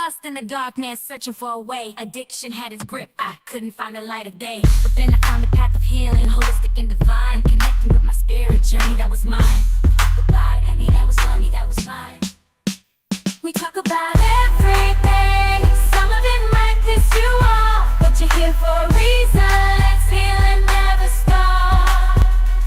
lost in the darkness, searching for a way. Addiction had its grip, I couldn't find the light of day. But then I found the path of healing, holistic and divine, connecting with my spirit journey, that was mine. Goodbye, Annie, that was money, that was mine. We talk about everything, some of it might piss you off, but you're here for a reason. Let's heal and never stop.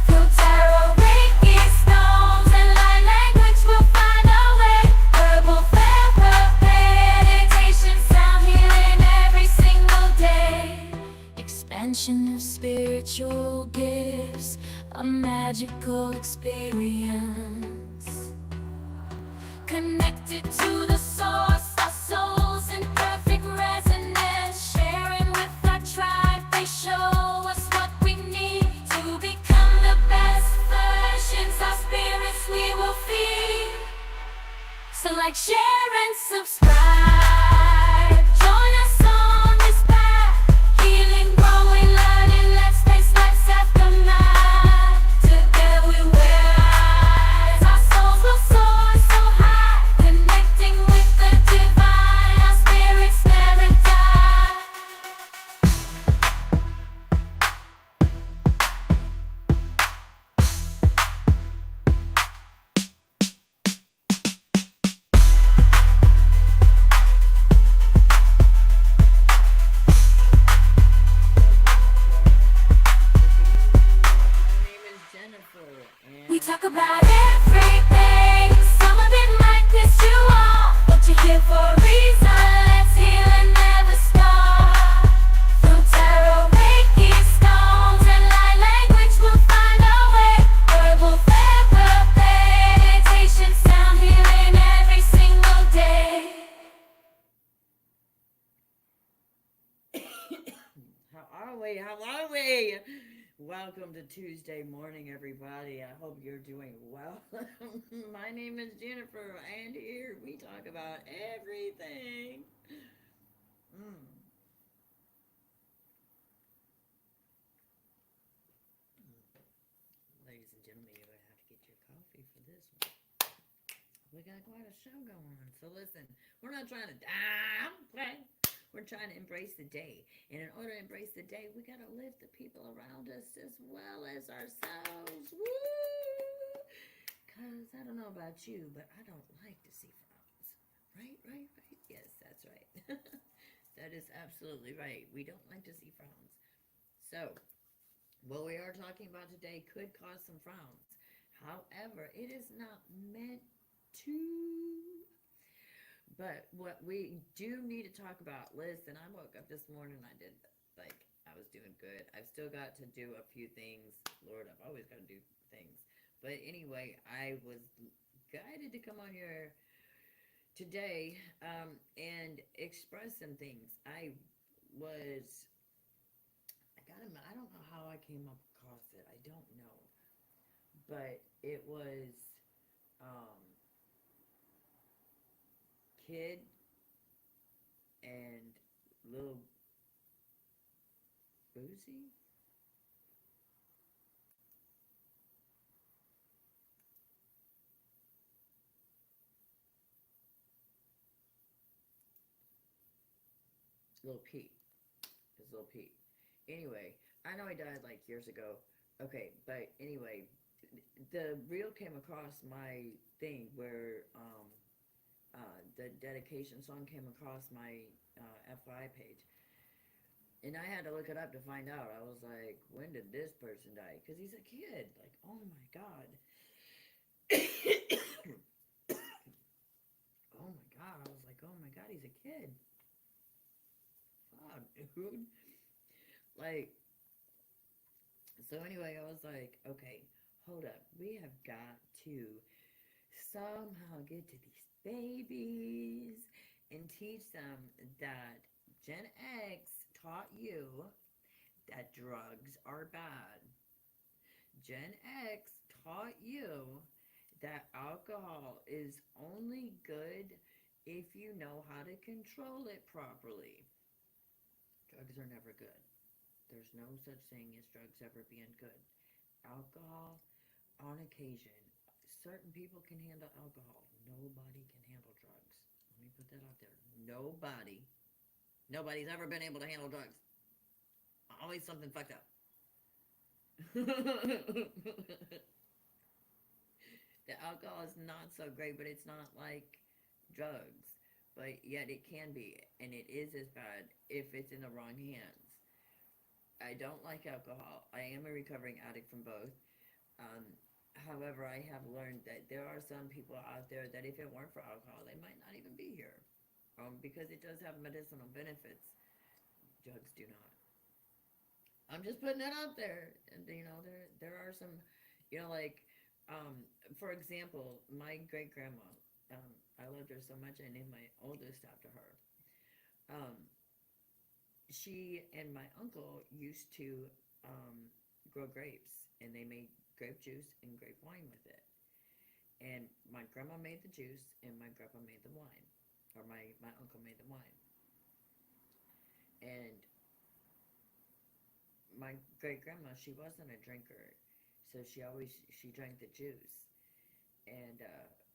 Through tarot, Reiki, stones, and light language, we'll find our way. Herbal therapy, meditation, sound healing every single day. Expansion of spiritual gifts, a magical experience. Connected to the source, our souls in perfect resonance. Sharing with our tribe, they show us what we need to become the best versions. Our spirits we will feed. So like, share and subscribe. Join us on this path. Healing, growing, learning. Let's face life's aftermath. Together we will rise. Our souls will soar so high. Connecting with the divine. Our spirits never die. We talk about everything, some of it might piss you off, but you're here for a reason. Let's heal and never stop. Through tarot, Reiki, stones, and light language, we'll find our way. Herbal therapy, meditation, sound healing every single day. How are we? How are we? Welcome to Tuesday morning, everybody. I hope you're doing well. My name is Jennifer, and here we talk about everything. Mm. Ladies and gentlemen, you're going to have to get your coffee for this one. We got quite a show going on. So listen, we're not trying to downplay. We're trying to embrace the day. And in order to embrace the day, we got to lift the people around us as well as ourselves. Woo! Because I don't know about you, but I don't like to see frowns. Right? Yes, that's right. That is absolutely right. We don't like to see frowns. So, what we are talking about today could cause some frowns. However, it is not meant to. But what we do need to talk about, listen, I woke up this morning, I did, like, I was doing good. I've still got to do a few things. Lord, I've always got to do things. But anyway, I was guided to come on here today and express some things. I don't know how I came up across it. I don't know. But it was, um, Kid and Little Boozy. Little Pete. It's Little Pete. Anyway, I know he died like years ago. Okay, but anyway, the reel came across my thing where the dedication song came across my FYI page. And I had to look it up to find out. I was like, when did this person die? Because he's a kid. Like, oh my God. Oh my God. I was like, oh my God, he's a kid. Fuck, dude. Like, so anyway, I was like, okay, hold up. We have got to somehow get to these babies and teach them that Gen X taught you that drugs are bad. Gen X taught you that alcohol is only good if you know how to control it properly. Drugs are never good. There's no such thing as drugs ever being good. Alcohol, on occasion, certain people can handle alcohol. Nobody can handle drugs. Let me put that out there. Nobody's ever been able to handle drugs. Always something fucked up. The alcohol is not so great, but it's not like drugs. But yet it can be, and it is as bad if it's in the wrong hands. I don't like alcohol. I am a recovering addict from both. Um, However, I have learned that there are some people out there that if it weren't for alcohol, they might not even be here. Because it does have medicinal benefits. Drugs do not. I'm just putting that out there. And there are some, like um, for example, my great grandma. I loved her so much. I named my oldest after her. Um, she and my uncle used to grow grapes, and they made grape juice and grape wine with it. And my grandma made the juice, and my grandpa made the wine, or my uncle made the wine. And my great grandma, she wasn't a drinker, so she drank the juice. And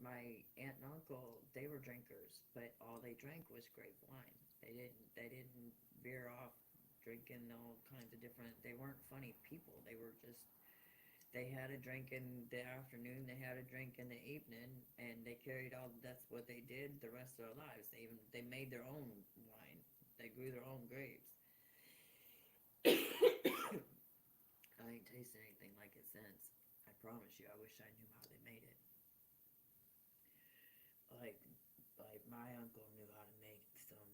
my aunt and uncle, they were drinkers, but all they drank was grape wine. They didn't veer off drinking all kinds of different. They weren't funny people. They were just, they had a drink in the afternoon, they had a drink in the evening, and they carried all. That's what they did the rest of their lives. They made their own wine. They grew their own grapes. I ain't tasted anything like it since. I promise you. I wish I knew how they made it. Like, like my uncle knew how to make some.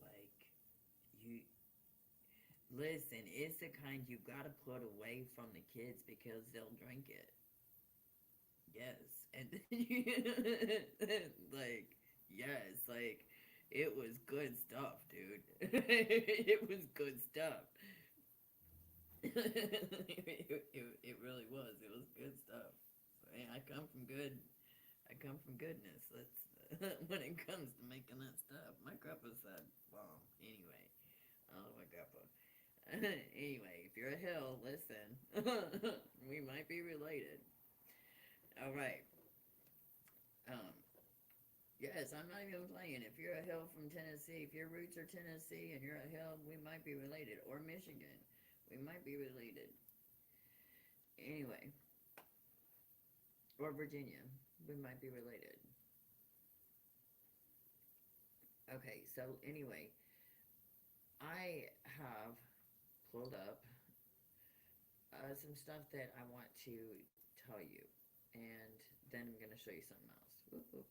Like, you listen. It's the kind you gotta put away from the kids because they'll drink it. Yes, and like, yes, like it was good stuff, dude. It was good stuff. It really was. It was good stuff. So, hey, I come from goodness. Let's when it comes to making that stuff. My grandpa said, well, anyway, I love my grandpa. Anyway, if you're a hill, listen. We might be related. All right. Um, yes, I'm not even playing. If you're a hill from Tennessee, if your roots are Tennessee and you're a hill, we might be related. Or Michigan, we might be related. Anyway, or Virginia, we might be related. Okay, so anyway, I have pulled up some stuff that I want to tell you, and then I'm going to show you something else. Whoop, whoop.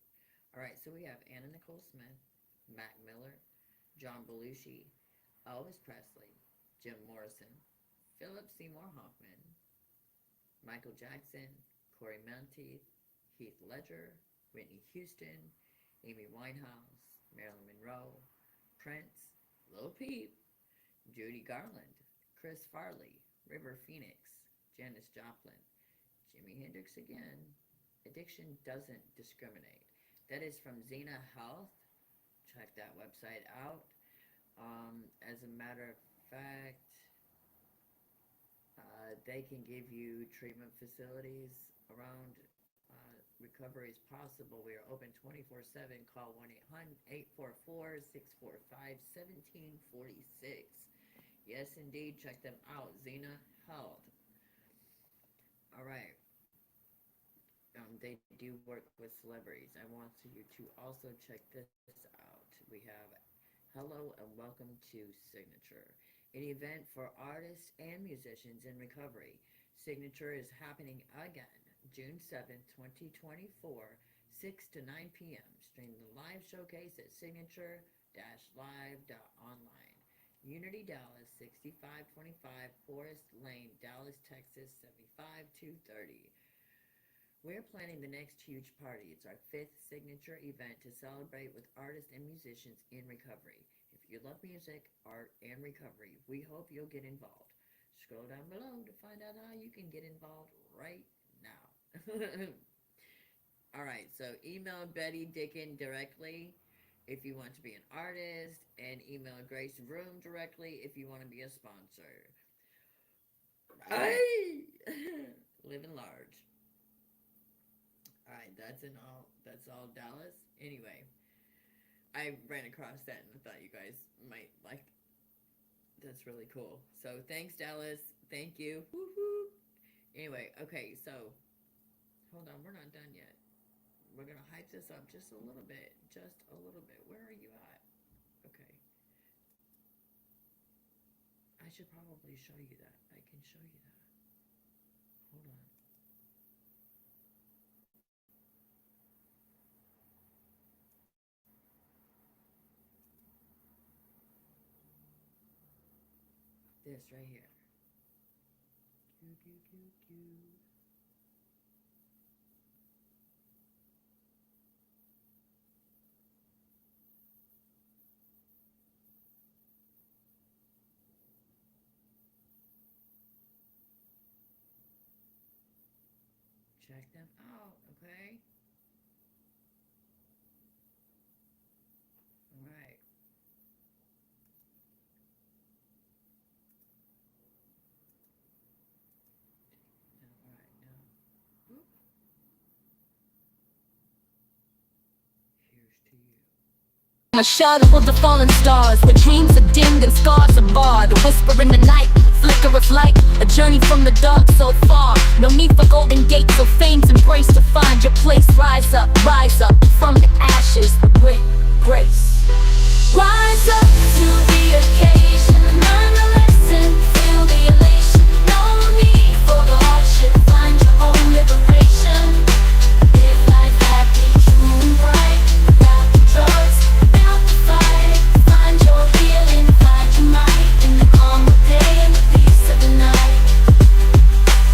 All right, so we have Anna Nicole Smith, Mac Miller, John Belushi, Elvis Presley, Jim Morrison, Philip Seymour Hoffman, Michael Jackson, Corey Monteith, Heath Ledger, Whitney Houston, Amy Winehouse, Marilyn Monroe, Prince, Lil Peep, Judy Garland, Chris Farley, River Phoenix, Janis Joplin, Jimi Hendrix again. Addiction doesn't discriminate. That is from Xena Health. Check that website out. As a matter of fact, they can give you treatment facilities around. Recovery is possible. We are open 24/7. Call 1-800-844-645-1746. Yes, indeed. Check them out. Xena Health. All right. They do work with celebrities. I want you to also check this out. We have Hello and Welcome to Signature, an event for artists and musicians in recovery. Signature is happening again June 7th, 2024, 6 to 9 p.m. Stream the live showcase at signature-live.online. Unity Dallas, 6525 Forest Lane, Dallas, Texas, 75230. We're planning the next huge party. It's our 5th signature event to celebrate with artists and musicians in recovery. If you love music, art, and recovery, we hope you'll get involved. Scroll down below to find out how you can get involved right now. All right, so email Betty Dickin directly if you want to be an artist, and email Grace Room directly if you want to be a sponsor. Right? Living large. All right, that's all Dallas. Anyway, I ran across that and I thought you guys might like. That's really cool. So thanks, Dallas. Thank you. Woo-hoo. Anyway, okay, so hold on, we're not done yet. We're gonna hype this up just a little bit. Just a little bit. Where are you at? Okay. I should probably show you that. I can show you that. Hold on. This right here. Cue, cue, cue, cue. Check them out, okay? All right. All right, now. Whoop. Here's to you. A shadow of the fallen stars, where dreams are dimmed and scars are barred. A whisper in the night, flicker of light, a journey from the dark so far. No need for golden gates or fame's embrace to find your place. Rise up from the ashes with grace. Rise up to the occasion, learn the lesson, feel the elation. No need for the hardship, find your own liberation. Live life happy, true and bright, without the drugs, without the fight. Find your healing, find your might, in the calm of day and the peace of the night.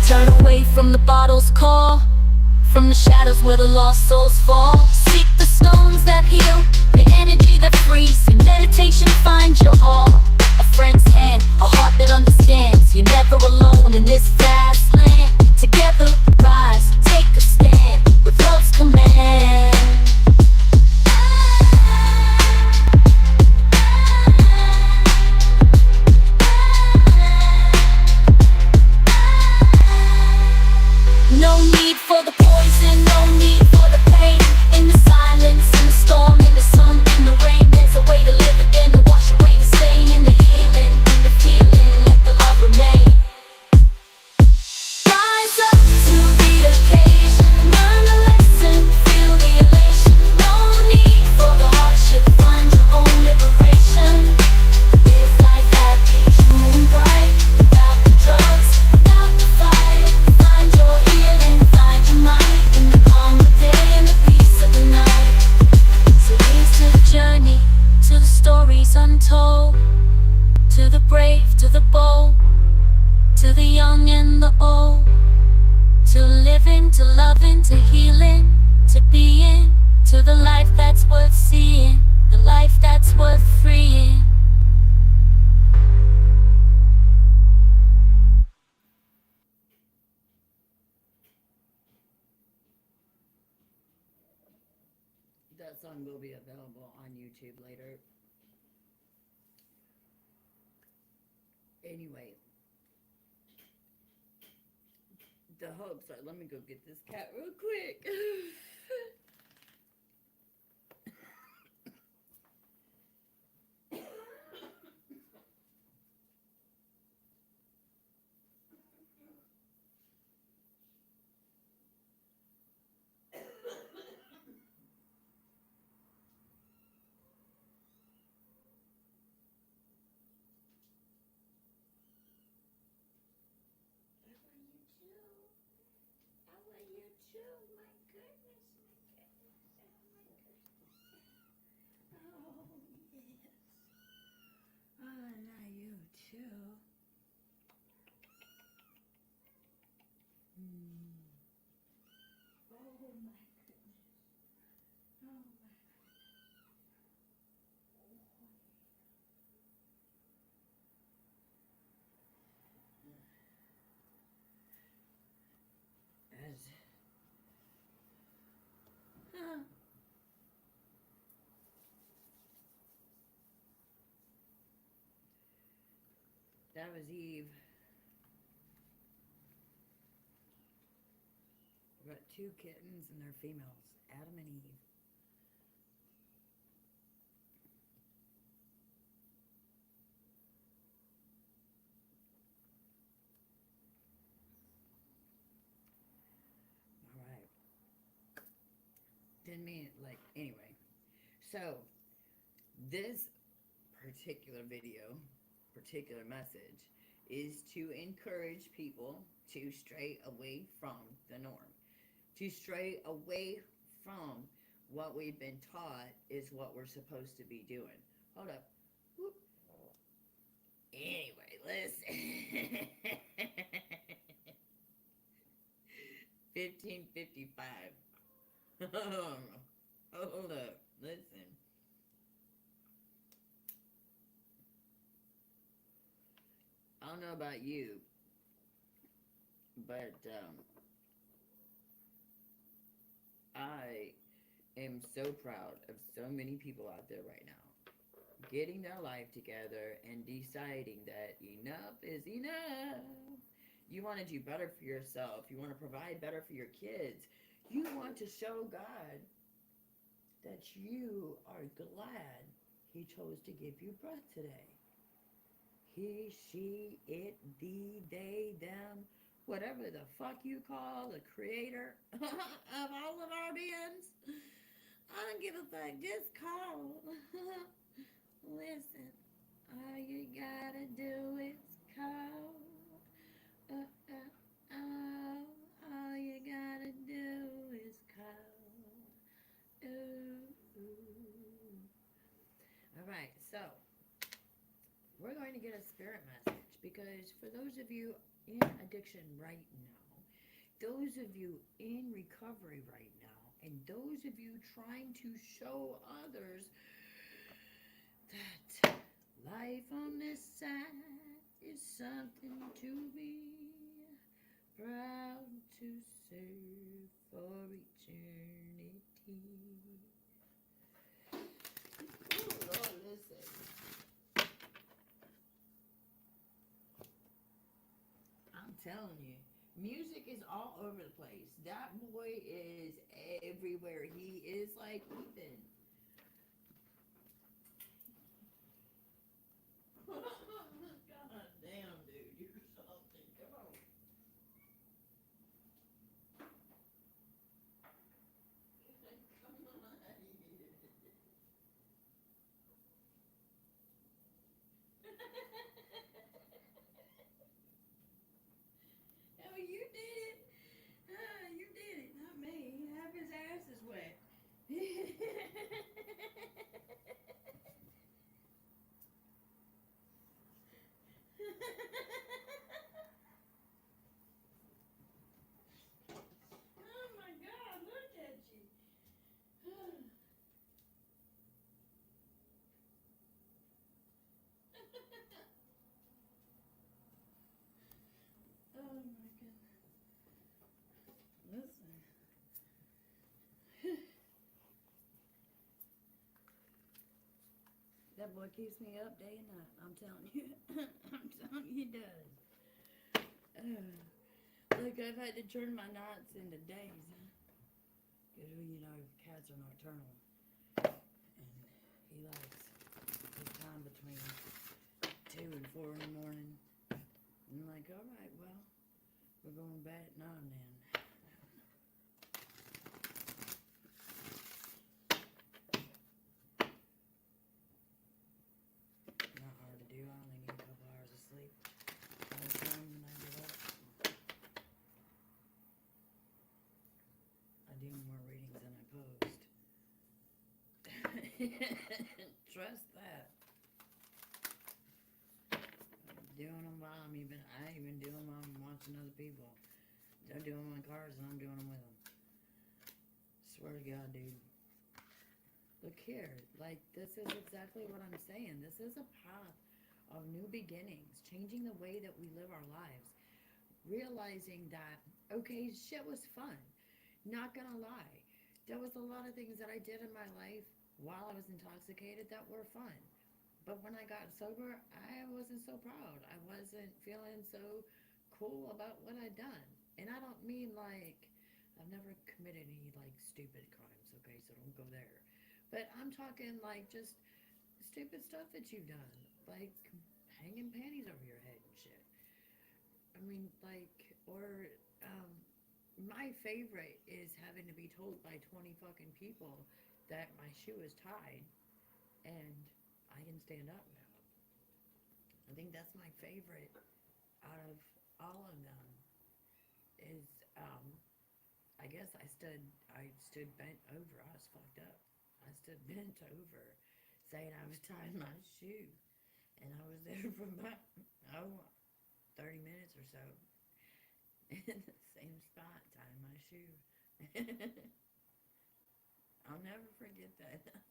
Turn away from the bottle's call, from the shadows where the lost souls fall. Seek the stones that heal, the energy that frees. In meditation find your all, a friend's hand, a heart that understands. You're never alone in this vast land. Together rise, take a stand, with love's command. No need for the poison, no need for the pain. In the silence, in the storm, in the sun, in the rain, there's a way to live again, to wash away the stain. In the healing, in the feeling, let the love remain. Rise up to the occasion, learn the lesson, feel the elation. No need for the hardship, find your own liberation. Live life happy, true and bright, without the drugs, without the fight. Find your healing, find your might, in the calm of day and the peace of the night. So here's to the journey, to the stories untold, to the brave, to the bold, to the young and the old, to living, to loving, to healing, to being, to the life that's worth seeing, the life that's worth freeing. That song will be available on YouTube later. Anyway, the hopes are. Let me go get this cat real quick. That was Eve. We got two kittens and they're females, Adam and Eve. Didn't mean it like, anyway. So, this particular video, particular message, is to encourage people to stray away from the norm, to stray away from what we've been taught is what we're supposed to be doing. Hold up. Whoop. Anyway, listen. 15:55. Hold up. Listen. I don't know about you, but I am so proud of so many people out there right now getting their life together and deciding that enough is enough. You want to do better for yourself. You want to provide better for your kids. You want to show God that you are glad He chose to give you breath today. He, she, it, thee, they, them, whatever the fuck you call the creator of all of our beings. I don't give a fuck. Just call. Listen, all you gotta do is call. All you gotta do is call. Alright, so we're going to get a spirit message because for those of you in addiction right now, those of you in recovery right now, and those of you trying to show others that life on this side is something to be proud to serve for eternity. Ooh, Lord, listen. I'm telling you, music is all over the place. That boy is everywhere. He is like Ethan. God damn, dude, you're something. Come on. Come on. Oh, you did it. You did it, not me. Half his ass is wet. Oh my God, look at you. Oh my goodness. Listen. That boy keeps me up day and night. I'm telling you. I'm telling you, he does. Look, I've had to turn my nights into days. Because, you know, cats are nocturnal. And he likes his time between 2 and 4 in the morning. And I'm like, alright, well, we're going to bed at 9 then. Not hard to do. I only need a couple hours of sleep. All the time when I get up. I do more readings than I post. Trust that. I'm doing them while I even do them while I'm watching other people. They're doing my cards and I'm doing them with them. Swear to God, dude. Look here, like this is exactly what I'm saying. This is a path of new beginnings, changing the way that we live our lives. Realizing that, okay, shit was fun. Not gonna lie. There was a lot of things that I did in my life while I was intoxicated that were fun. But when I got sober, I wasn't so proud. I wasn't feeling so cool about what I'd done. And I don't mean like, I've never committed any like stupid crimes, okay, so don't go there. But I'm talking like just stupid stuff that you've done. Like hanging panties over your head and shit. I mean, like, or my favorite is having to be told by 20 fucking people that my shoe is tied and I can stand up now. I think that's my favorite out of all of them is I guess I stood bent over. I was fucked up. I stood bent over saying I was tying my shoe and I was there for about oh 30 minutes or so in the same spot tying my shoe. I'll never forget that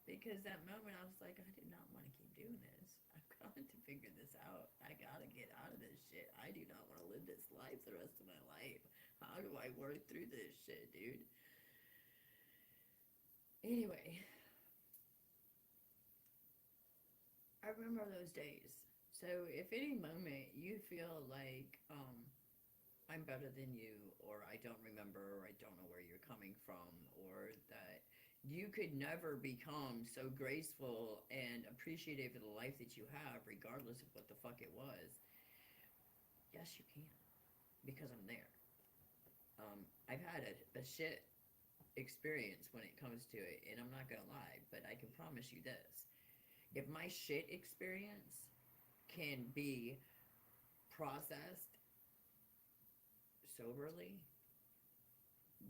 because that moment I was like, I did not want to keep doing this. I've got to figure this out. I gotta get out of this shit. I do not want to live this life the rest of my life. How do I work through this shit, dude? Anyway, I remember those days. So if any moment you feel like I'm better than you, or I don't remember, or I don't know where you're coming from, or that you could never become so graceful and appreciative of the life that you have, regardless of what the fuck it was, yes, you can, because I'm there. I've had a shit experience when it comes to it, and I'm not gonna lie, but I can promise you this. If my shit experience can be processed soberly,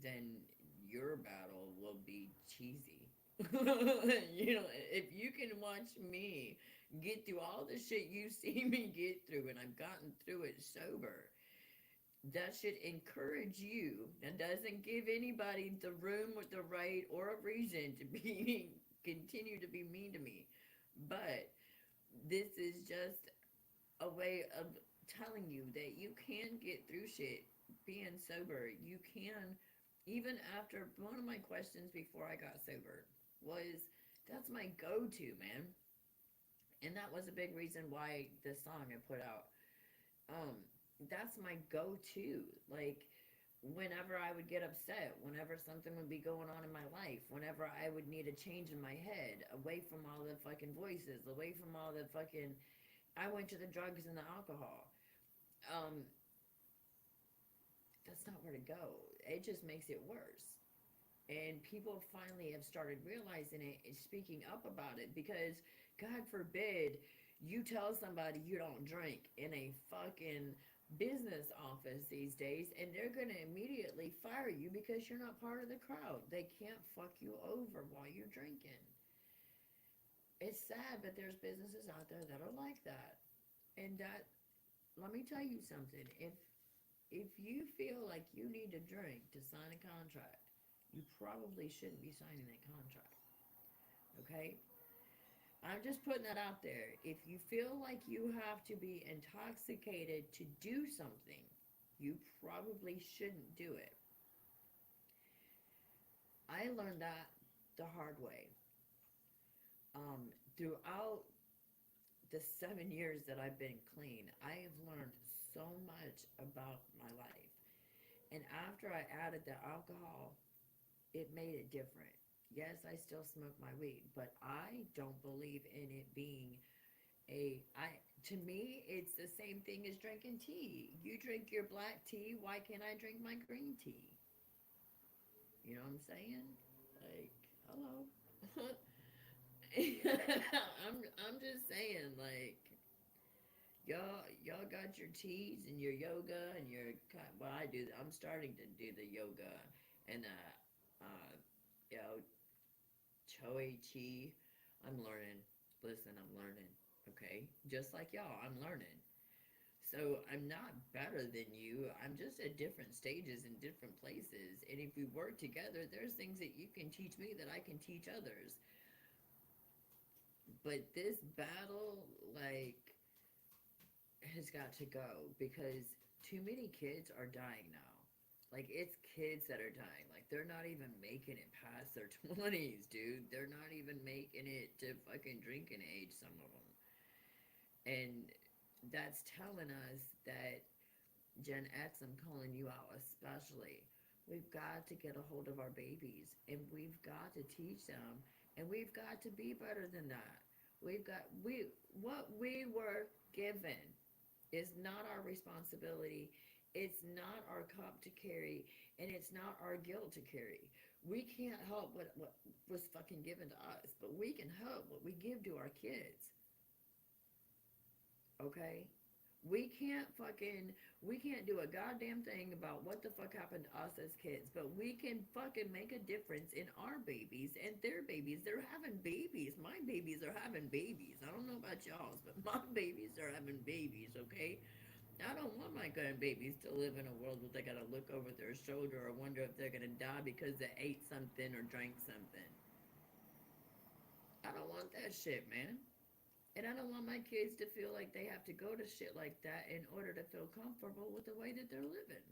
then your battle will be cheesy. You know, if you can watch me get through all the shit you see me get through, and I've gotten through it sober, that should encourage you and doesn't give anybody the room or the right or a reason to be continue to be mean to me. But this is just a way of telling you that you can get through shit being sober. You can, even after one of my questions before I got sober was, that's my go-to, man. And that was a big reason why this song I put out. Um, that's my go-to. Like, whenever I would get upset, whenever something would be going on in my life, whenever I would need a change in my head, away from all the fucking voices, away from all the fucking, I went to the drugs and the alcohol. Um, that's not where to go. It just makes it worse. And people finally have started realizing it and speaking up about it because, God forbid, you tell somebody you don't drink in a fucking business office these days, and they're going to immediately fire you because you're not part of the crowd. They can't fuck you over while you're drinking. It's sad, but there's businesses out there that are like that. And that, let me tell you something. If you feel like you need to drink to sign a contract, you probably shouldn't be signing that contract. Okay? I'm just putting that out there. If you feel like you have to be intoxicated to do something, you probably shouldn't do it. I learned that the hard way. Throughout the 7 years that I've been clean, I have learned so much about my life. And after I added the alcohol, it made it different. Yes, I still smoke my weed, but I don't believe in it being to me, it's the same thing as drinking tea. You drink your black tea, why can't I drink my green tea? You know what I'm saying? Like, hello. I'm just saying, like, y'all got your teas and your yoga and your, well, I'm starting to do the yoga and you know, choi chi. I'm learning. Listen, I'm learning. Okay, just like y'all, I'm learning. So I'm not better than you. I'm just at different stages in different places. And if we work together, there's things that you can teach me that I can teach others. But this battle, like, has got to go because too many kids are dying now. Like, it's kids that are dying. Like, they're not even making it past their 20s, dude. They're not even making it to fucking drinking age, some of them. And that's telling us that Gen X, I'm calling you out especially. We've got to get a hold of our babies and we've got to teach them and we've got to be better than that. What we were given is not our responsibility. It's not our cup to carry, and it's not our guilt to carry. We can't help what was fucking given to us, but we can help what we give to our kids. Okay? We can't do a goddamn thing about what the fuck happened to us as kids, but we can fucking make a difference in our babies and their babies. They're having babies. My babies are having babies. I don't know about y'all's, but my babies are having babies, okay? I don't want my grandbabies to live in a world where they gotta look over their shoulder or wonder if they're gonna die because they ate something or drank something. I don't want that shit, man. And I don't want my kids to feel like they have to go to shit like that in order to feel comfortable with the way that they're living.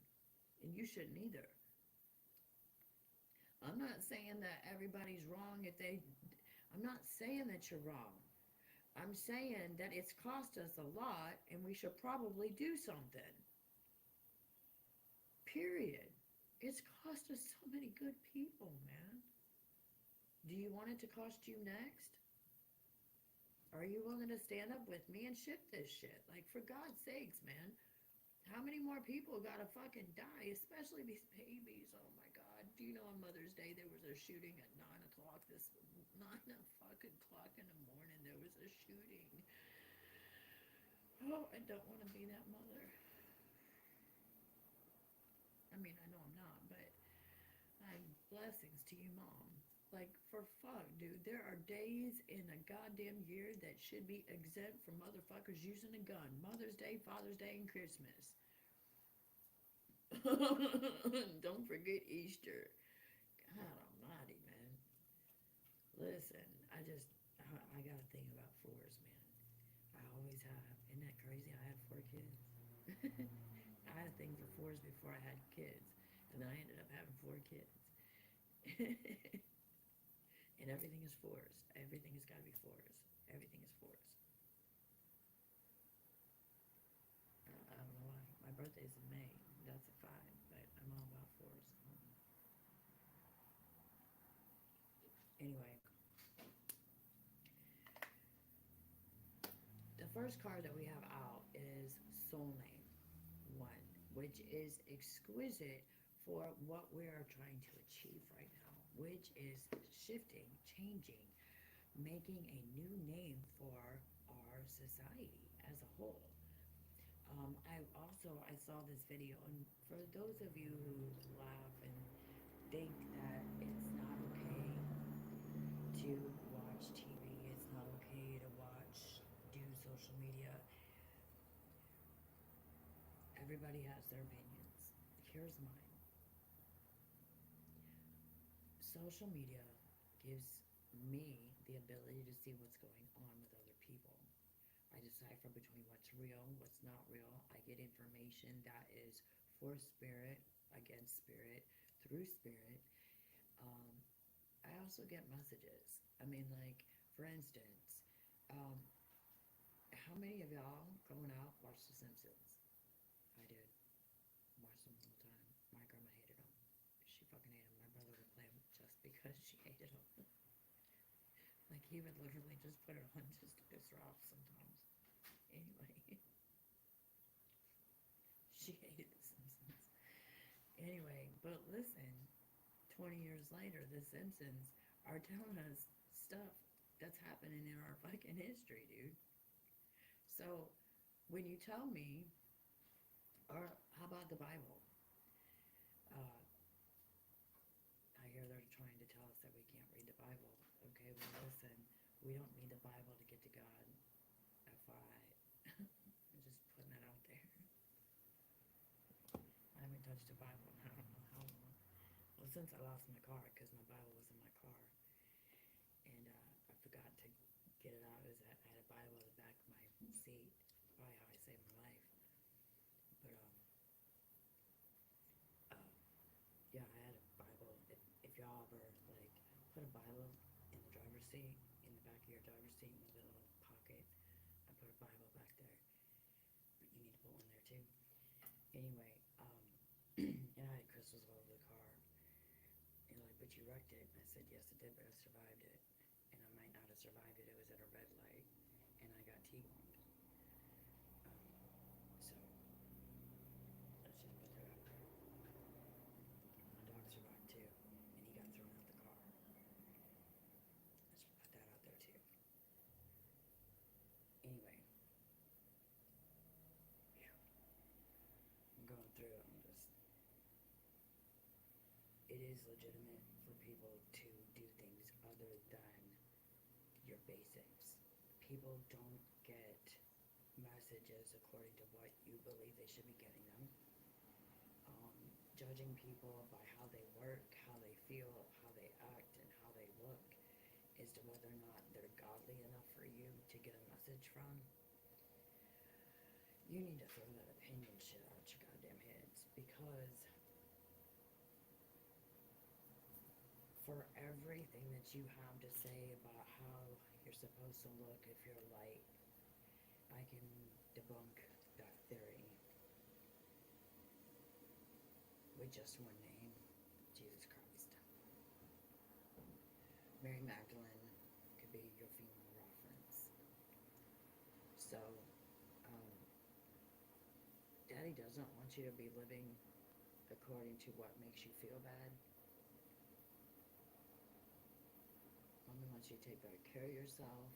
And you shouldn't either. I'm not saying that everybody's wrong if they. I'm not saying that you're wrong. I'm saying that it's cost us a lot and we should probably do something. Period. It's cost us so many good people, man. Do you want it to cost you next? Are you willing to stand up with me and shift this shit? Like, for God's sakes, man. How many more people gotta fucking die? Especially these babies. Oh my God. Do you know on Mother's Day there was a shooting at 9 o'clock 9 fucking o'clock in the morning? There was a shooting. Oh, I don't want to be that mother. I mean, I know I'm not, but I'm blessings to you, Mom. Like, for fuck, dude, there are days in a goddamn year that should be exempt from motherfuckers using a gun. Mother's Day, Father's Day, and Christmas. Don't forget Easter. God almighty, man. Listen, I got a thing about fours, man. I always have. Isn't that crazy? I had 4 kids. I had a thing for fours before I had kids. And then I ended up having 4 kids. And everything is fours. Everything has got to be fours. Everything is fours. I don't know why. My birthday's in May. That's a 5, but I'm all about fours. Anyway, the first card that we have out is Soul Name 1, which is exquisite for what we are trying to achieve right now, which is shifting, changing, making a new name for our society as a whole. I saw this video, and for those of you who laugh and think that it's not okay to watch TV, it's not okay to do social media, everybody has their opinions. Here's mine. Social media gives me the ability to see what's going on with other people. I decipher between what's real, what's not real. I get information that is for spirit, against spirit, through spirit. Um, I also get messages. I mean, like, for instance, um, how many of y'all growing up watched The Simpsons? I did. Watched them all the time. My grandma hated them. She fucking hated them. My brother would play them just because she hated them. Like, he would literally just put it on just to piss her off sometimes. Anyway, she hated The Simpsons. Anyway, but listen, 20 years later, The Simpsons are telling us stuff that's happening in our fucking history, dude. So, when you tell me, or how about the Bible? Uh, I hear they're trying to tell us that we can't read the Bible. Okay, well, listen, we don't need the Bible to get to God. FYI. I'm just putting that out there. I haven't touched the Bible in I don't know how long. Well, since I lost my car, because my Bible was in my car. And I forgot to get it out. Is that I had a Bible at the back of my seat. Probably how I saved my life. But yeah, I had a Bible. If y'all ever like put a Bible in the driver's seat, in the back of your driver's seat, in the little pocket, I put a Bible back there. But you need to put one there too. Anyway, and I had crystals all over the car. And like, but you wrecked it. And I said, yes, it did, but I survived it. And I might not have survived it. It was at a red light, and I got T-boned. So let's just put it is legitimate for people to do things other than your basics. People don't get messages according to what you believe they should be getting them. Judging people by how they work, how they feel, how they act, and how they look as to whether or not they're godly enough for you to get a message from. You need to throw that opinion shit out your goddamn heads, because for everything that you have to say about how you're supposed to look if you're light, I can debunk that theory with just one name: Jesus Christ. Mary Magdalene could be your female reference. So, Daddy doesn't want you to be living according to what makes you feel bad. Mommy wants you to take better care of yourself.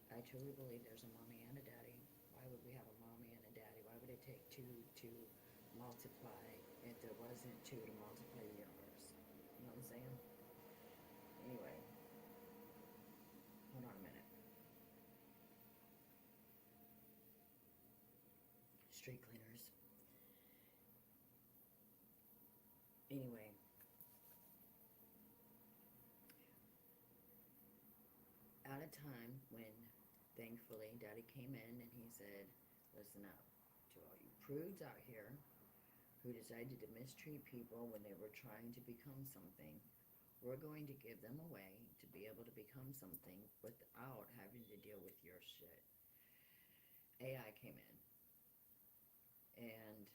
I truly believe there's a mommy and a daddy. Why would we have a mommy and a daddy? Why would it take two to multiply if there wasn't two to multiply the universe? You know what I'm saying? Anyway, hold on a minute. Street cleaners. Anyway, at a time when, thankfully, Daddy came in and he said, listen up, to all you prudes out here who decided to mistreat people when they were trying to become something, we're going to give them a way to be able to become something without having to deal with your shit. AI came in. And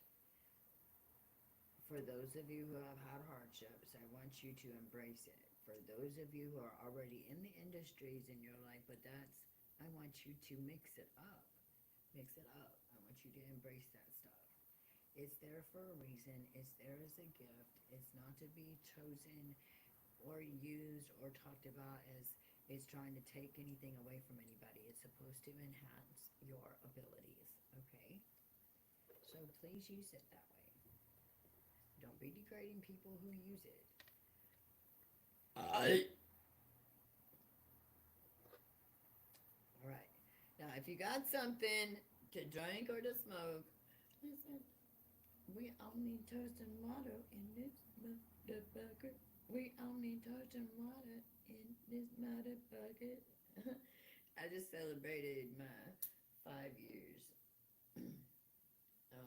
for those of you who have had hardships, I want you to embrace it. For those of you who are already in the industries and you're like, but that's, I want you to mix it up. Mix it up. I want you to embrace that stuff. It's there for a reason. It's there as a gift. It's not to be chosen or used or talked about as it's trying to take anything away from anybody. It's supposed to enhance your abilities, okay? So please use it that way. Don't be degrading people who use it. Alright. Now, if you got something to drink or to smoke, listen, we all need toast and water in this motherfucker. We all need toast and water in this motherfucker. I just celebrated my 5 years. I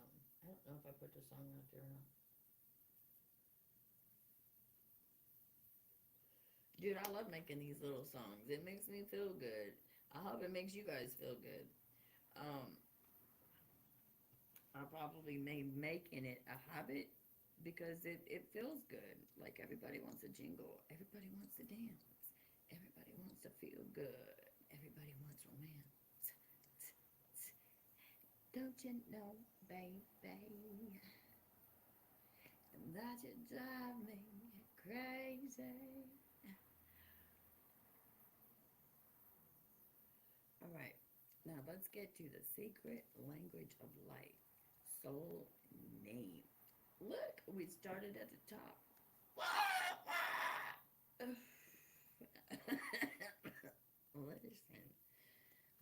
don't know if I put the song out there or not. Dude, I love making these little songs. It makes me feel good. I hope it makes you guys feel good. I probably made making it a habit because it feels good. Like everybody wants a jingle. Everybody wants to dance. Everybody wants to feel good. Everybody wants romance. Don't you know, baby, that you drive me crazy. Alright, now let's get to the secret language of light. Soul name. Look, we started at the top.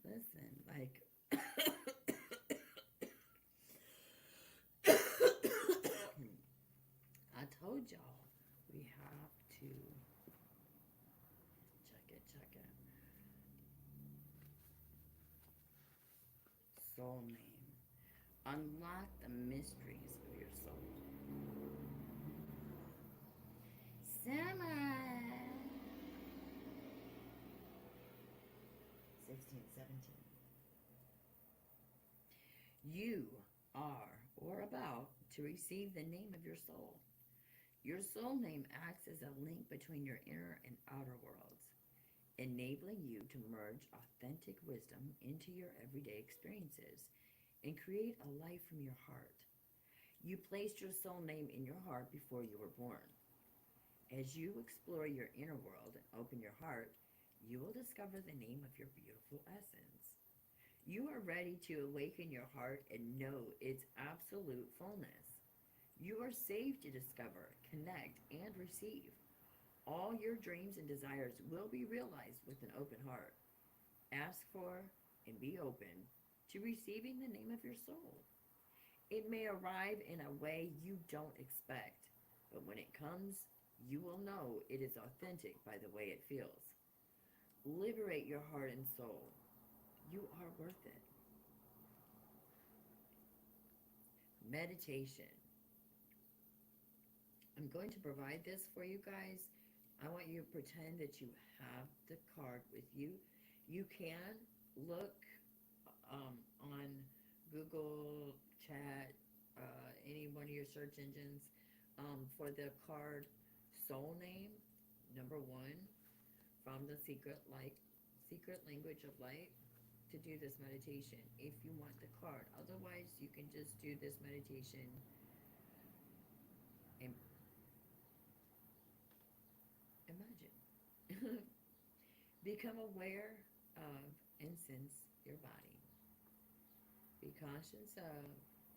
Listen, like I told y'all we have to check it. Soul name. Unlock the mysteries of your soul. Summer 1617. You are or about to receive the name of your soul. Your soul name acts as a link between your inner and outer worlds, enabling you to merge authentic wisdom into your everyday experiences and create a life from your heart. You placed your soul name in your heart before you were born. As you explore your inner world and open your heart, you will discover the name of your beautiful essence. You are ready to awaken your heart and know its absolute fullness. You are safe to discover, connect, and receive. All your dreams and desires will be realized with an open heart. Ask for and be open to receiving the name of your soul. It may arrive in a way you don't expect, but when it comes, you will know it is authentic by the way it feels. Liberate your heart and soul. You are worth it. Meditation. I'm going to provide this for you guys. I want you to pretend that you have the card with you. You can look on Google Chat, any one of your search engines, for the card Soul Name, number one, from the secret language of light, to do this meditation if you want the card. Otherwise, you can just do this meditation and imagine. Become aware of and sense your body. Be conscious of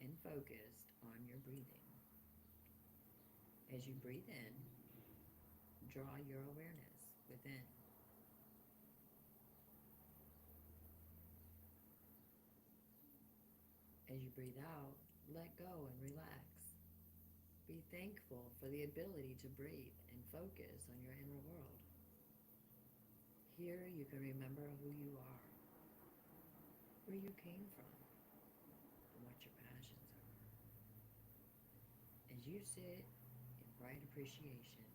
and focused on your breathing. As you breathe in, draw your awareness within. As you breathe out, let go and relax. Be thankful for the ability to breathe and focus on your inner world. Here you can remember who you are, where you came from, and what your passions are. As you sit in bright appreciation,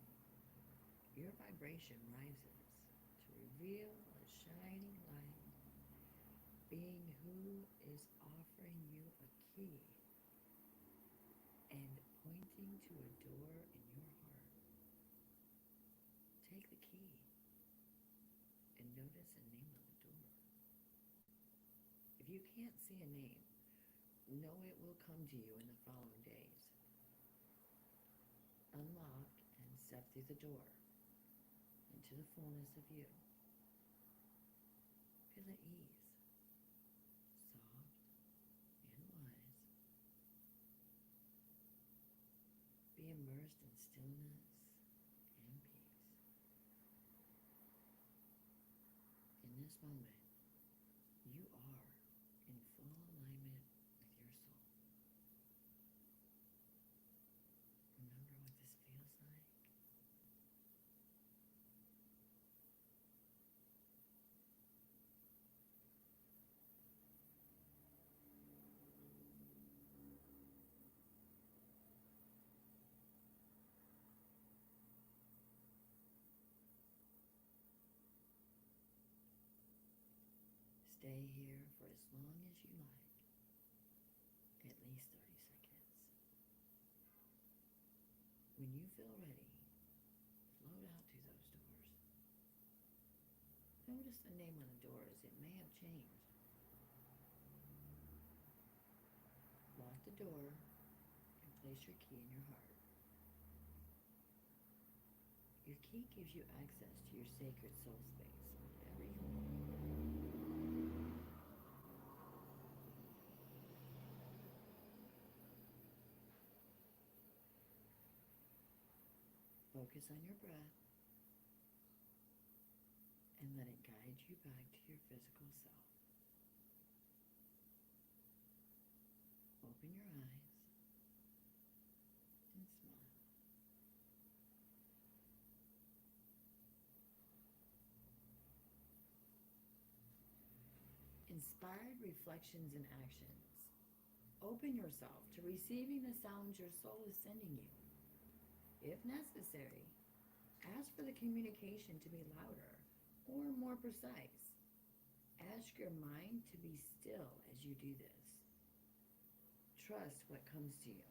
your vibration rises to reveal a shining light, being who is offering you a key and pointing to a door in your heart. Take the key and notice the name on the door. If you can't see a name, know it will come to you in the following days. Unlock and step through the door into the fullness of you. Feel at ease, soft and wise. Be immersed in stillness and peace. In this moment, you are in full alignment with your soul. Remember what this feels like? Stay here for as long as you like, at least 30 seconds. When you feel ready, float out to those doors. Notice the name on the doors. It may have changed. Lock the door and place your key in your heart. Your key gives you access to your sacred soul space whenever you want. Focus on your breath and let it guide you back to your physical self. Open your eyes and smile. Inspired reflections and actions. Open yourself to receiving the sounds your soul is sending you. If necessary, ask for the communication to be louder or more precise. Ask your mind to be still as you do this. Trust what comes to you.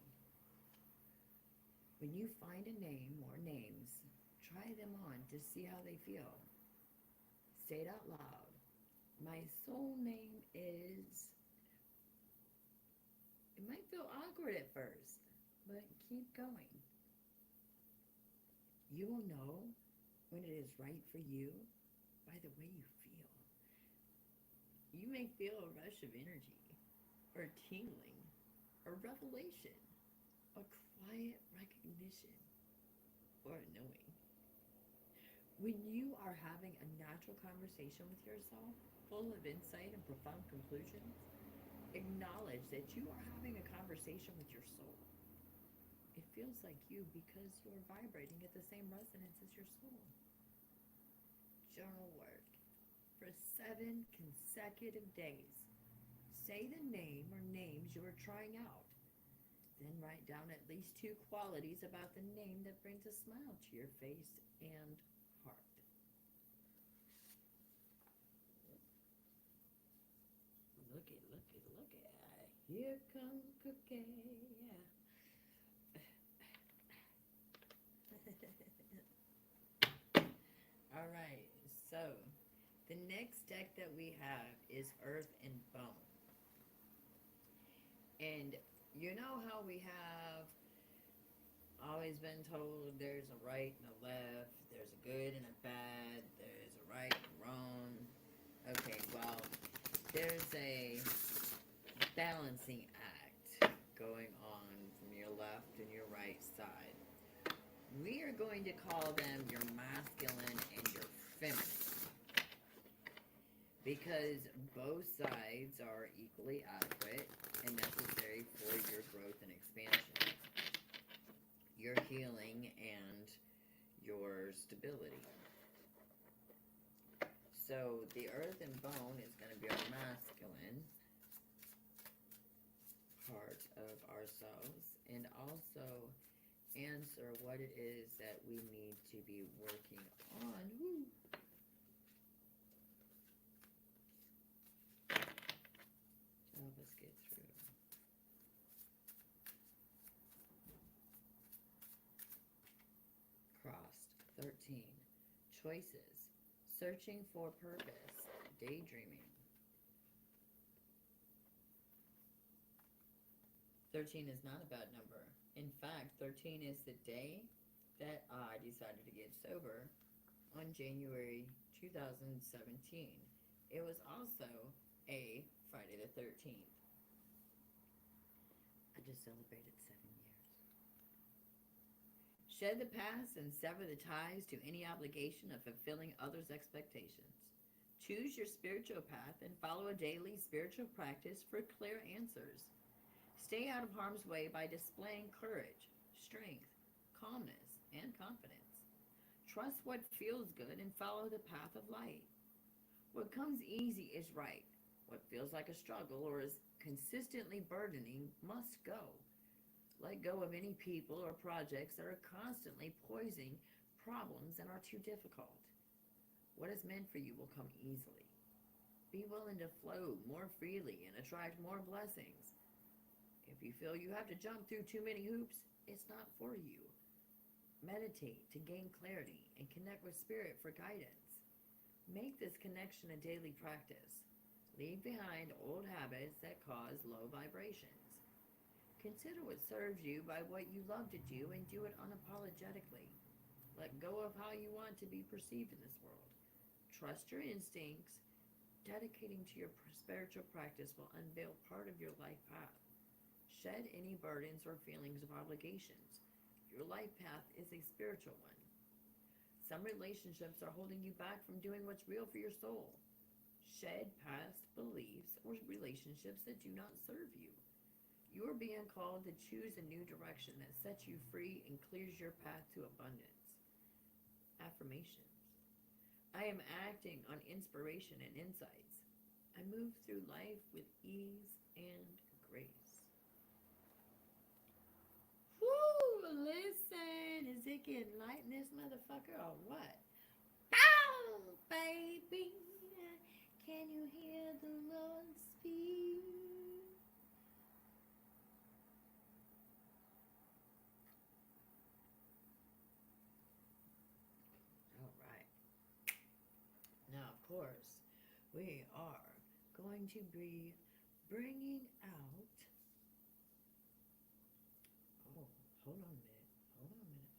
When you find a name or names, try them on to see how they feel. Say it out loud. My soul name is... It might feel awkward at first, but keep going. You will know when it is right for you by the way you feel. You may feel a rush of energy, or tingling, or revelation, a quiet recognition or knowing. When you are having a natural conversation with yourself, full of insight and profound conclusions, acknowledge that you are having a conversation with your soul. It feels like you because you're vibrating at the same resonance as your soul. Journal work for 7 consecutive days. Say the name or names you are trying out. Then write down at least 2 qualities about the name that brings a smile to your face and heart. Look at. Here comes Cookie. All right, so the next deck that we have is Earth and Bone. And you know how we have always been told there's a right and a left, there's a good and a bad, there's a right and wrong. Okay, well, there's a balancing act going on from your left and your right side. We are going to call them your masculine and your feminine, because both sides are equally adequate and necessary for your growth and expansion, your healing, and your stability. So the Earth and Bone is going to be our masculine part of ourselves, and also answer what it is that we need to be working on. Woo. To help us get through. Crossed. 13. Choices. Searching for purpose. Daydreaming. 13 is not a bad number. In fact, 13 is the day that I decided to get sober on January 2017. It was also a Friday the 13th. I just celebrated 7 years. Shed the past and sever the ties to any obligation of fulfilling others' expectations. Choose your spiritual path and follow a daily spiritual practice for clear answers. Stay out of harm's way by displaying courage, strength, calmness, and confidence. Trust what feels good and follow the path of light. What comes easy is right. What feels like a struggle or is consistently burdening must go. Let go of any people or projects that are constantly poisoning problems and are too difficult. What is meant for you will come easily. Be willing to flow more freely and attract more blessings. If you feel you have to jump through too many hoops, it's not for you. Meditate to gain clarity and connect with spirit for guidance. Make this connection a daily practice. Leave behind old habits that cause low vibrations. Consider what serves you by what you love to do and do it unapologetically. Let go of how you want to be perceived in this world. Trust your instincts. Dedicating to your spiritual practice will unveil part of your life path. Shed any burdens or feelings of obligations. Your life path is a spiritual one. Some relationships are holding you back from doing what's real for your soul. Shed past beliefs or relationships that do not serve you. You are being called to choose a new direction that sets you free and clears your path to abundance. Affirmations. I am acting on inspiration and insights. I move through life with ease and grace. Woo! Listen, is it getting light in this motherfucker or what? Bow, baby. Can you hear the Lord speak? All right. Now, of course, we are going to be bringing out. Oh, hold on a minute. Hold on a minute.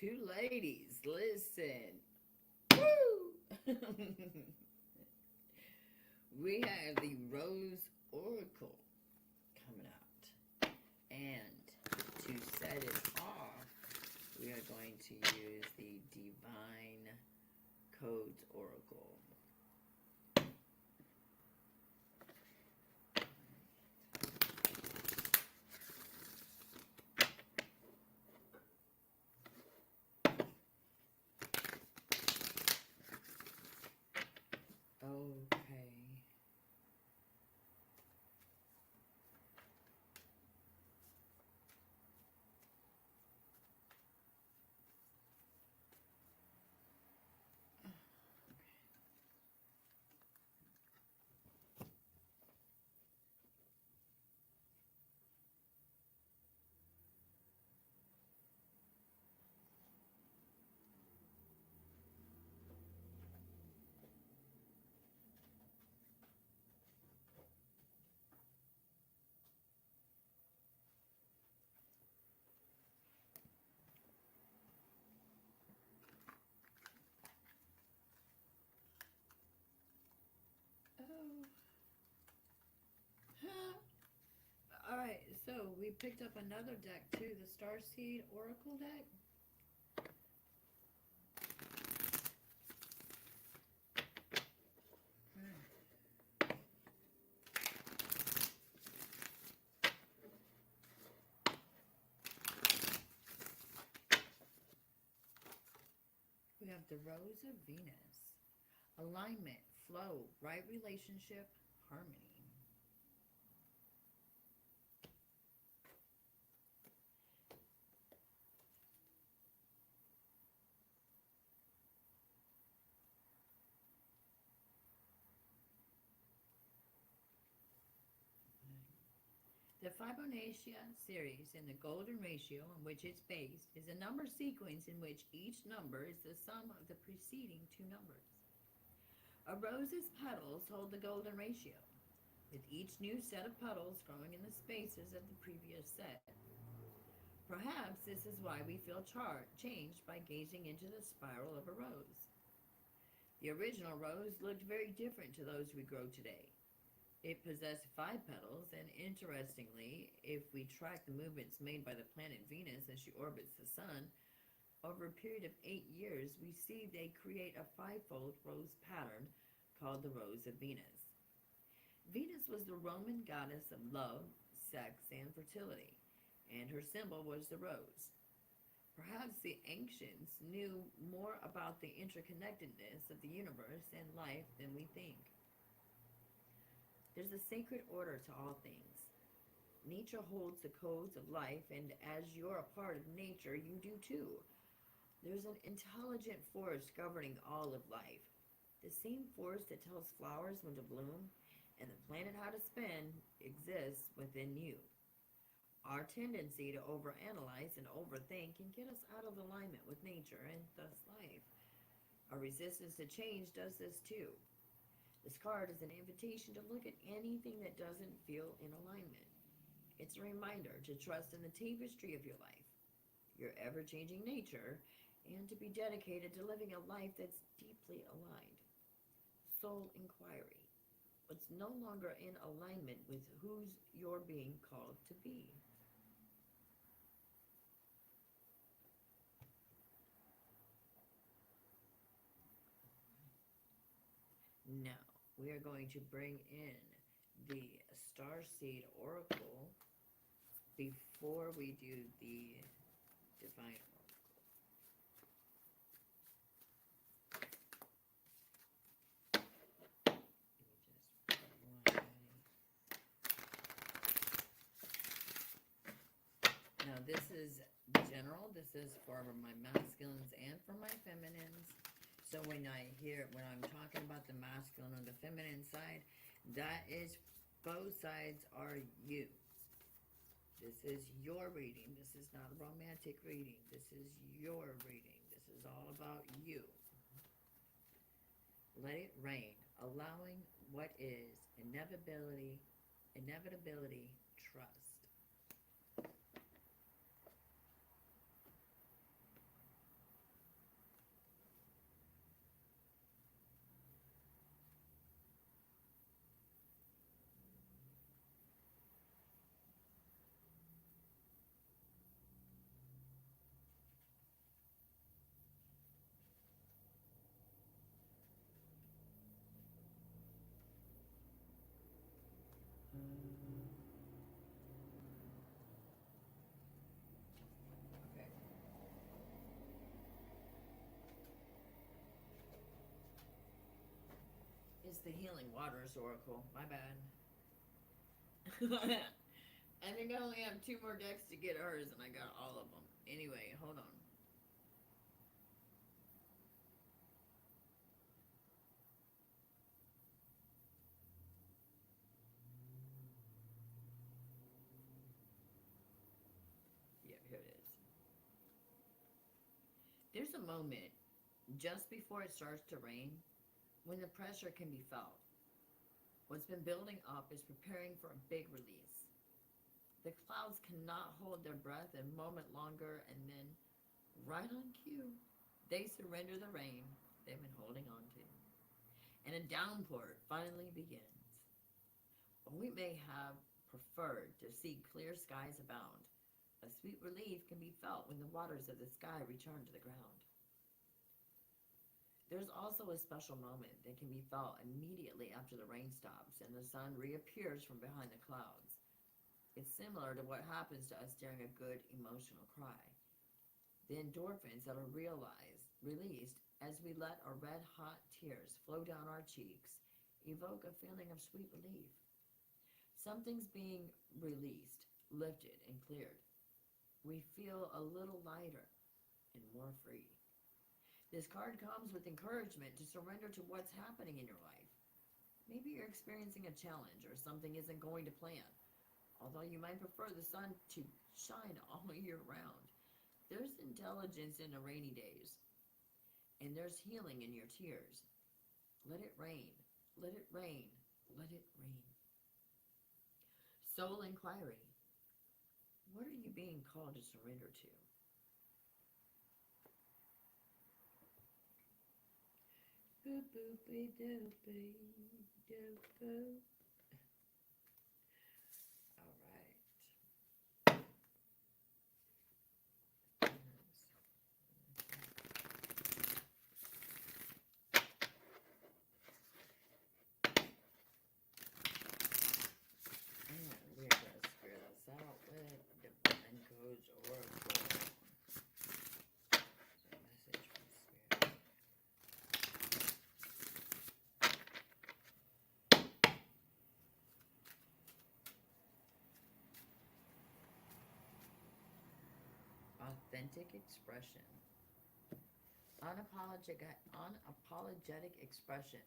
two ladies, listen. Woo! We have the Rose Oracle coming out. And to set it off, we are going to use the Divine Codes Oracle. Okay. Oh. Alright, so we picked up another deck too, the Starseed Oracle deck. We have the Rose of Venus. Alignment, flow, right relationship, harmony. The Fibonacci series in the golden ratio on which it's based is a number sequence in which each number is the sum of the preceding two numbers. A rose's petals hold the golden ratio, with each new set of petals growing in the spaces of the previous set. Perhaps this is why we feel changed by gazing into the spiral of a rose. The original rose looked very different to those we grow today. It possessed 5 petals, and interestingly, if we track the movements made by the planet Venus as she orbits the sun, over a period of 8 years, we see they create a 5-fold rose pattern called the Rose of Venus. Venus was the Roman goddess of love, sex, and fertility, and her symbol was the rose. Perhaps the ancients knew more about the interconnectedness of the universe and life than we think. There's a sacred order to all things. Nature holds the codes of life, and as you're a part of nature, you do too. There's an intelligent force governing all of life. The same force that tells flowers when to bloom and the planet how to spin exists within you. Our tendency to overanalyze and overthink can get us out of alignment with nature and thus life. Our resistance to change does this too. This card is an invitation to look at anything that doesn't feel in alignment. It's a reminder to trust in the tapestry of your life, your ever-changing nature, and to be dedicated to living a life that's deeply aligned. Soul inquiry. What's no longer in alignment with whose you're being called to be? Now, we are going to bring in the Starseed Oracle before we do the Divine Oracle. Now, this is general. This is for my masculines and for my feminines. So when I'm talking about the masculine or the feminine side, that is, both sides are you. This is your reading. This is not a romantic reading. This is your reading. This is all about you. Let it rain, allowing what is, inevitability, trust. the Healing Waters Oracle. My bad. I think I only have 2 more decks to get hers, and I got all of them. Anyway, hold on. Yeah, here it is. There's a moment just before it starts to rain when the pressure can be felt. What's been building up is preparing for a big release. The clouds cannot hold their breath a moment longer, and then, right on cue, they surrender the rain they've been holding on to. And a downpour finally begins. We may have preferred to see clear skies abound. A sweet relief can be felt when the waters of the sky return to the ground. There's also a special moment that can be felt immediately after the rain stops and the sun reappears from behind the clouds. It's similar to what happens to us during a good emotional cry. The endorphins that are released as we let our red-hot tears flow down our cheeks evoke a feeling of sweet relief. Something's being released, lifted, and cleared. We feel a little lighter and more free. This card comes with encouragement to surrender to what's happening in your life. Maybe you're experiencing a challenge or something isn't going to plan. Although you might prefer the sun to shine all year round, there's intelligence in the rainy days, and there's healing in your tears. Let it rain, let it rain, let it rain. Soul inquiry. What are you being called to surrender to? Boop boopy doopy doop. All right. And we're gonna spread this out with Divine Codes Oracle. Message from Spirit. Authentic expression. Unapologetic expression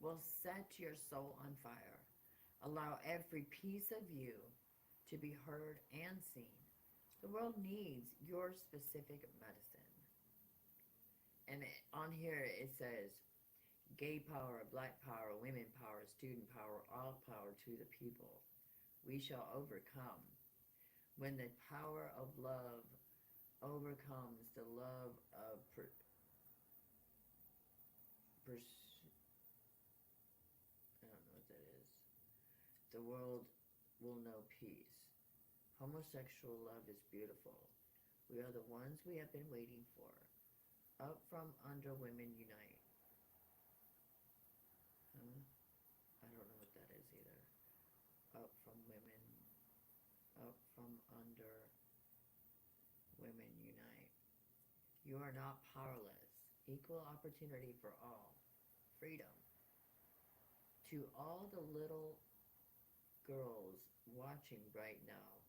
will set your soul on fire. Allow every piece of you to be heard and seen. The world needs your specific medicine. And on here it says, gay power, black power, women power, student power, all power to the people. We shall overcome. When the power of love overcomes the love of I don't know what that is. The world will know peace. Homosexual love is beautiful. We are the ones we have been waiting for. Up from under, women unite. I don't know what that is either. Up from women. Up from under, women unite. You are not powerless. Equal opportunity for all. Freedom. To all the little girls watching right now,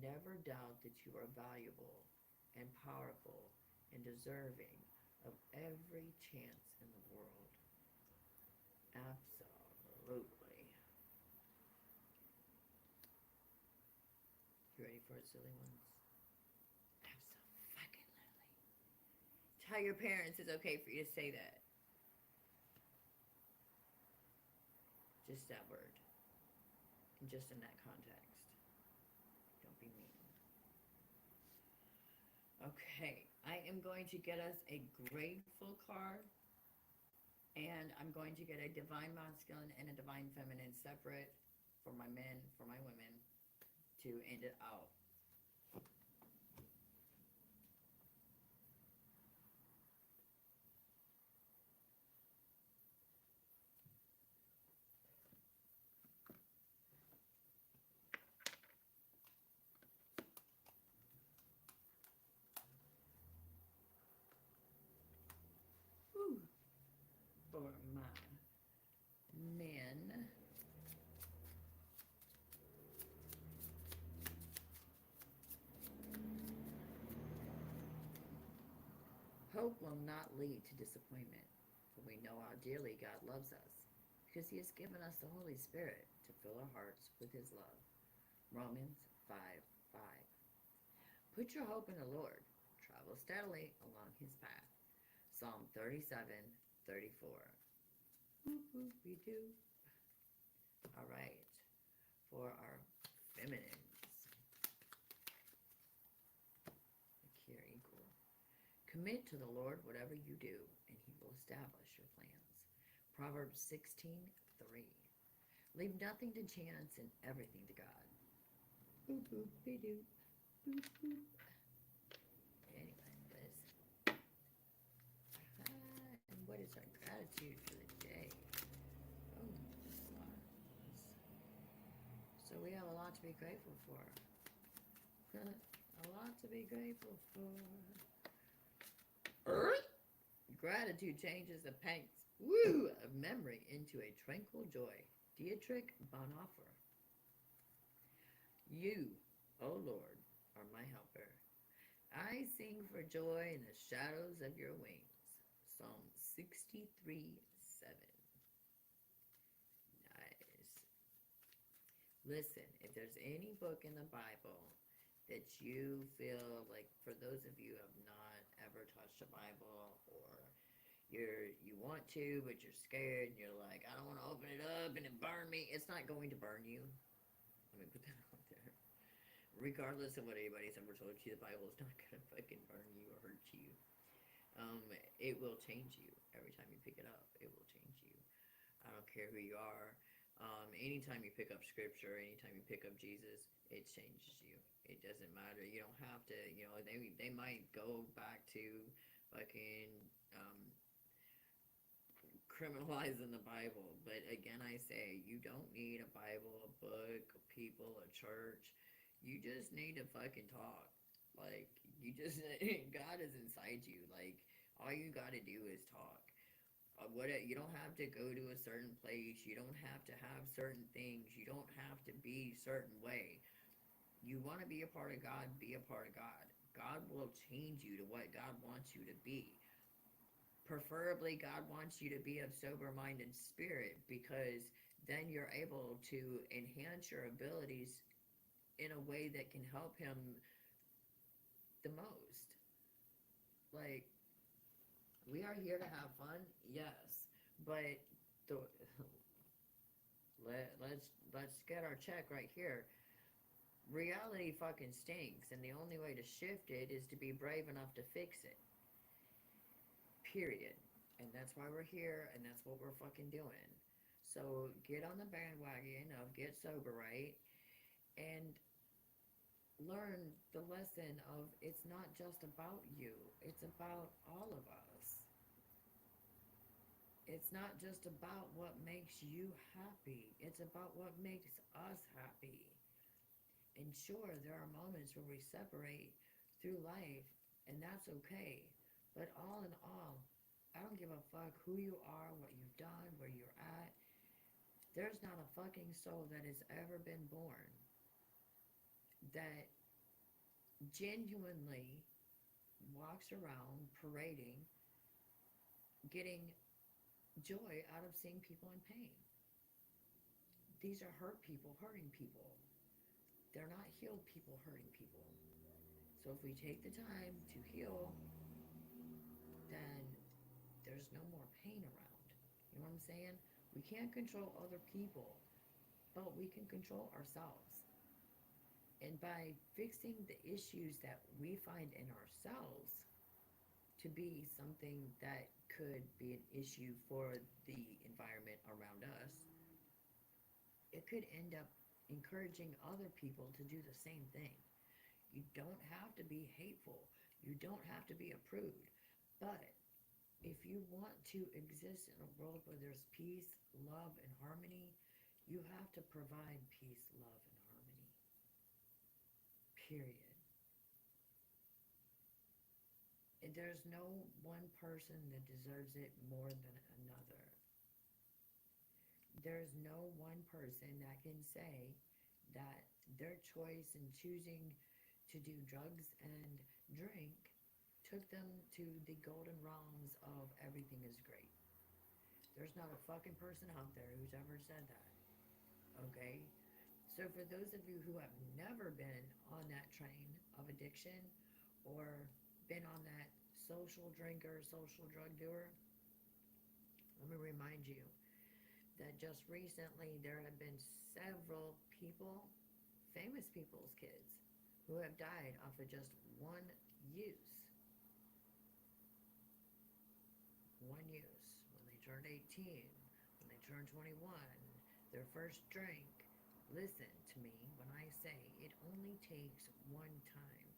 never doubt that you are valuable and powerful and deserving of every chance in the world. Absolutely. You ready for it, silly ones? Absolutely. Tell your parents it's okay for you to say that. Just that word. And just in that context. Don't be mean. Okay, I am going to get us a grateful card. And I'm going to get a divine masculine and a divine feminine separate for my men, for my women, to end it out. Whew. For my Hope will not lead to disappointment, for we know how dearly God loves us, because he has given us the Holy Spirit to fill our hearts with his love. Romans 5:5. Put your hope in the Lord. Travel steadily along his path. Psalm 37:34. Whoop, whoop, we do. All right. For our feminines. Here, equal. Commit to the Lord whatever you do, and he will establish your plans. Proverbs 16:3. Leave nothing to chance and everything to God. Boop, boop, be doop. Boop, boop. Anyway, Liz. And what is our gratitude for the day? Oh, so we have a lot to be grateful for. A lot to be grateful for. Gratitude changes the pangs of memory into a tranquil joy. Dietrich Bonhoeffer. You, O Lord, are my helper. I sing for joy in the shadows of your wings. Psalm 63:7. Nice. Listen, if there's any book in the Bible that you feel like, for those of you who have not ever touched a Bible, or you want to but you're scared and you're like, I don't want to open it up and it burn me, it's not going to burn you. Let me put that out there. Regardless of what anybody's ever told you, the Bible is not gonna fucking burn you or hurt you. It will change you every time you pick it up. It will change you. I don't care who you are. Anytime you pick up scripture, anytime you pick up Jesus, it changes you. It doesn't matter. You don't have to, they might go back to fucking criminalizing the Bible, but again, I say, you don't need a Bible, a book, a people, a church. You just need to fucking talk. Like, God is inside you. Like, all you gotta do is talk. You don't have to go to a certain place. You don't have to have certain things. You don't have to be a certain way. You want to be a part of God, be a part of God. God will change you to what God wants you to be. Preferably, God wants you to be of sober-minded spirit, because then you're able to enhance your abilities in a way that can help him the most. Like, we are here to have fun, yes, but let's get our check right here. Reality fucking stinks, and the only way to shift it is to be brave enough to fix it. Period. And that's why we're here, and that's what we're fucking doing. So get on the bandwagon of get sober, right? And learn the lesson of, it's not just about you, it's about all of us. It's not just about what makes you happy, it's about what makes us happy. And sure, there are moments where we separate through life, and that's okay. But all in all, I don't give a fuck who you are, what you've done, where you're at. There's not a fucking soul that has ever been born that genuinely walks around parading, getting joy out of seeing people in pain. These are hurt people hurting people. They're not healed people hurting people. So if we take the time to heal, then there's no more pain around. You know what I'm saying? We can't control other people, but we can control ourselves. And by fixing the issues that we find in ourselves to be something that could be an issue for the environment around us, it could end up encouraging other people to do the same thing. You don't have to be hateful. You don't have to be a prude. But if you want to exist in a world where there's peace, love, and harmony, you have to provide peace, love, and harmony. Period. And there's no one person that deserves it more than another. There's no one person that can say that their choice in choosing to do drugs and drink took them to the golden realms of everything is great. There's not a fucking person out there who's ever said that. Okay? So for those of you who have never been on that train of addiction or been on that social drinker, social drug doer, let me remind you that just recently there have been several people, famous people's kids, who have died off of just one use. One use. When they turned 18, when they turned 21, their first drink. Listen to me when I say it only takes one time.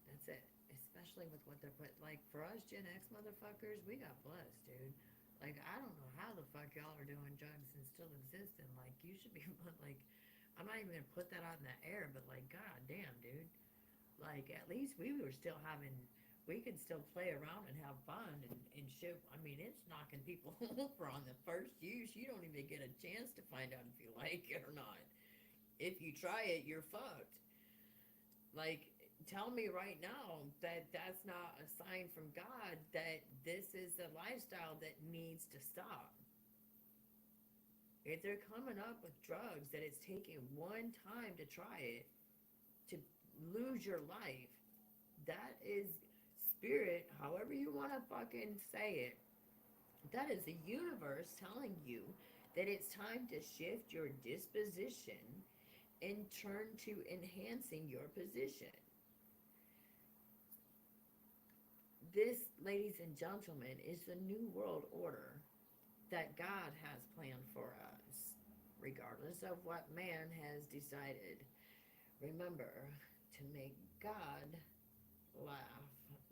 That's it. Especially with what they're put. Like, for us Gen X motherfuckers, we got blessed, dude. Like, I don't know how the fuck y'all are doing drugs and still existing. Like, you should be, like, I'm not even gonna put that out in the air, but like, god damn, dude. Like, at least we were still having, we could still play around and have fun and shit. I mean, it's knocking people over on the first use. You don't even get a chance to find out if you like it or not. If you try it, you're fucked. Like, tell me right now that that's not a sign from God that this is a lifestyle that needs to stop. If they're coming up with drugs that it's taking one time to try it, to lose your life, that is spirit, however you want to fucking say it, that is the universe telling you that it's time to shift your disposition and turn to enhancing your position. This, ladies and gentlemen, is the new world order that God has planned for us, regardless of what man has decided. Remember to make God laugh,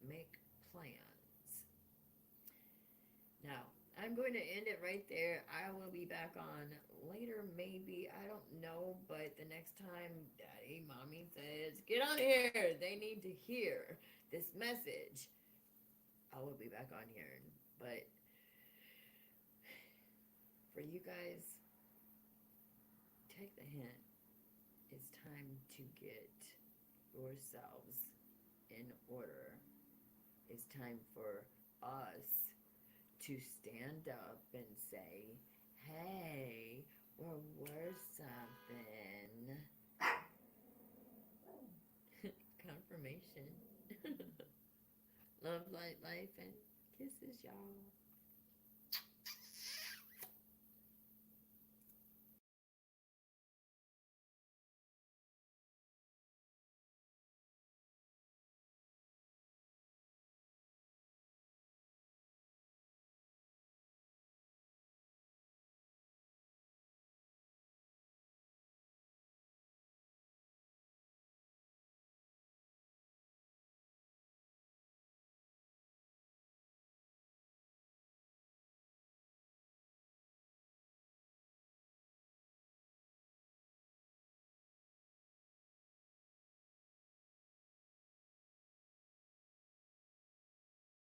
make plans. Now, I'm going to end it right there. I will be back on later, maybe. I don't know, but the next time Daddy, Mommy says, get on here, they need to hear this message, I will be back on here. But for you guys, take the hint. It's time to get yourselves in order. It's time for us to stand up and say, hey, we're worth something. Confirmation. Love, light, life, and kisses, y'all.